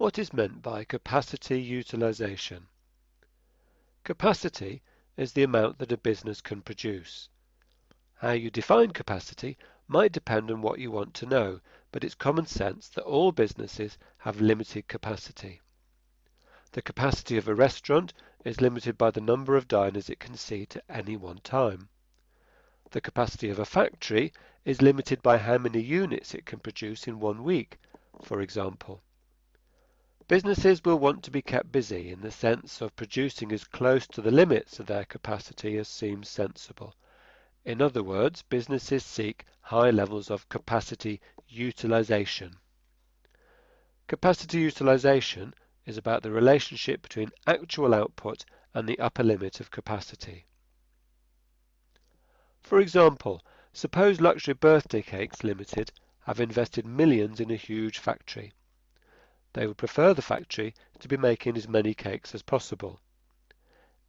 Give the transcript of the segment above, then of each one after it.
What is meant by capacity utilization? Capacity is the amount that a business can produce. How you define capacity might depend on what you want to know, but it's common sense that all businesses have limited capacity. The capacity of a restaurant is limited by the number of diners it can seat at any one time. The capacity of a factory is limited by how many units it can produce in 1 week, for example. Businesses will want to be kept busy in the sense of producing as close to the limits of their capacity as seems sensible. In other words, businesses seek high levels of capacity utilization. Capacity utilization is about the relationship between actual output and the upper limit of capacity. For example, suppose Luxury Birthday Cakes Limited have invested millions in a huge factory. They would prefer the factory to be making as many cakes as possible.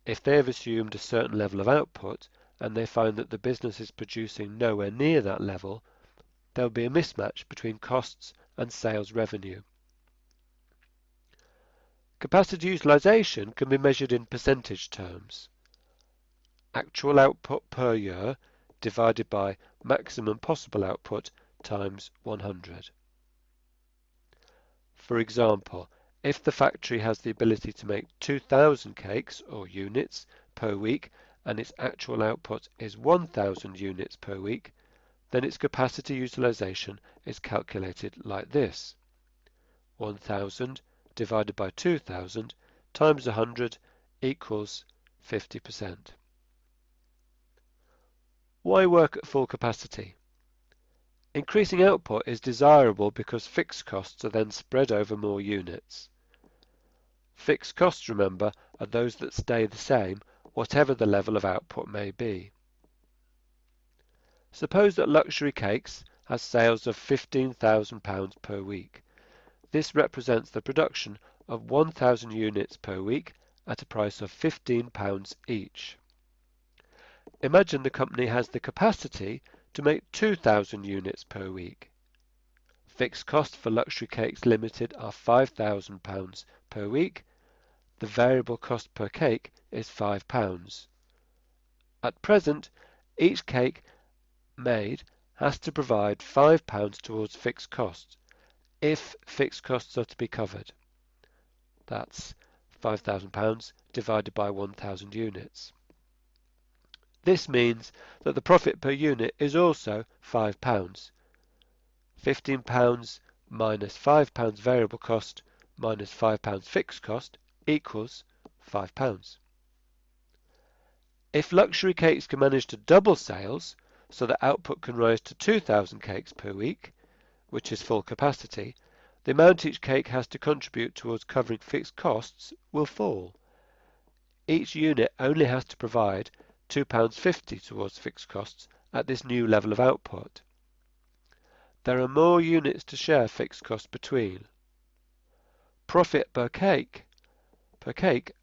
If they have assumed a certain level of output and they find that the business is producing nowhere near that level, there will be a mismatch between costs and sales revenue. Capacity utilization can be measured in percentage terms. Actual output per year divided by maximum possible output times 100. For example, if the factory has the ability to make 2,000 cakes or units per week and its actual output is 1,000 units per week, then its capacity utilization is calculated like this. 1,000 divided by 2,000 times 100 equals 50%. Why work at full capacity? Increasing output is desirable because fixed costs are then spread over more units. Fixed costs, remember, are those that stay the same, whatever the level of output may be. Suppose that Luxury Cakes has sales of £15,000 per week. This represents the production of 1,000 units per week at a price of £15 each. Imagine the company has the capacity to make 2,000 units per week. Fixed costs for Luxury Cakes Limited are £5,000 per week. The variable cost per cake is £5. At present, each cake made has to provide £5 towards fixed costs, if fixed costs are to be covered. That's £5,000 divided by 1,000 units. This means that the profit per unit is also £5. £15 minus £5 variable cost minus £5 fixed cost equals £5. If Luxury Cakes can manage to double sales so that output can rise to 2,000 cakes per week, which is full capacity, the amount each cake has to contribute towards covering fixed costs will fall. Each unit only has to provide £2.50 towards fixed costs at this new level of output. There are more units to share fixed costs between. Profit per cake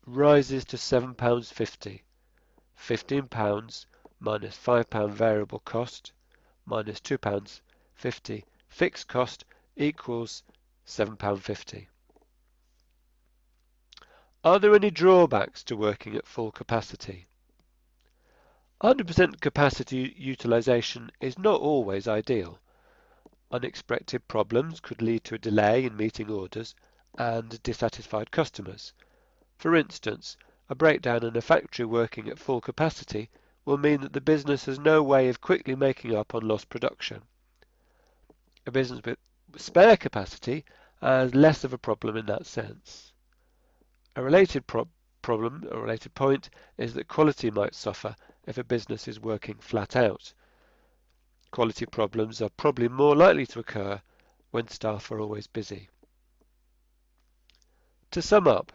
rises to £7.50. £15 minus £5 variable cost minus £2.50 fixed cost equals £7.50. Are there any drawbacks to working at full capacity? 100% capacity utilization is not always ideal. Unexpected problems could lead to a delay in meeting orders and dissatisfied customers. For instance, a breakdown in a factory working at full capacity will mean that the business has no way of quickly making up on lost production. A business with spare capacity has less of a problem in that sense. A related point is that quality might suffer if a business is working flat out. Quality problems are probably more likely to occur when staff are always busy. To sum up,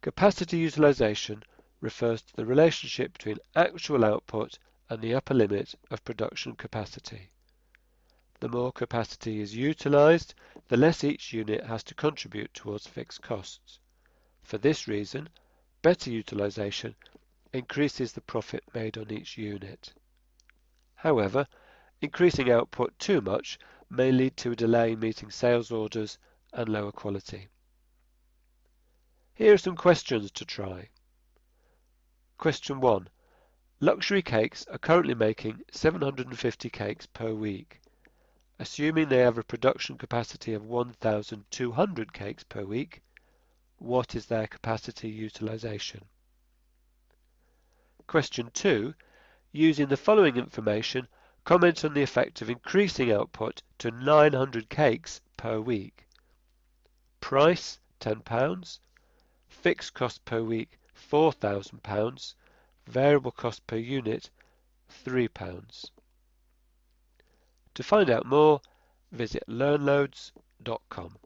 capacity utilization refers to the relationship between actual output and the upper limit of production capacity. The more capacity is utilized, the less each unit has to contribute towards fixed costs. For this reason, better utilization increases the profit made on each unit. However, increasing output too much may lead to a delay in meeting sales orders and lower quality. Here are some questions to try. Question 1. Luxury cakes are currently making 750 cakes per week. Assuming they have a production capacity of 1,200 cakes per week, what is their capacity utilization? Question 2. Using the following information, comment on the effect of increasing output to 900 cakes per week. Price £10, fixed cost per week £4,000, variable cost per unit £3. To find out more, visit learnloads.com.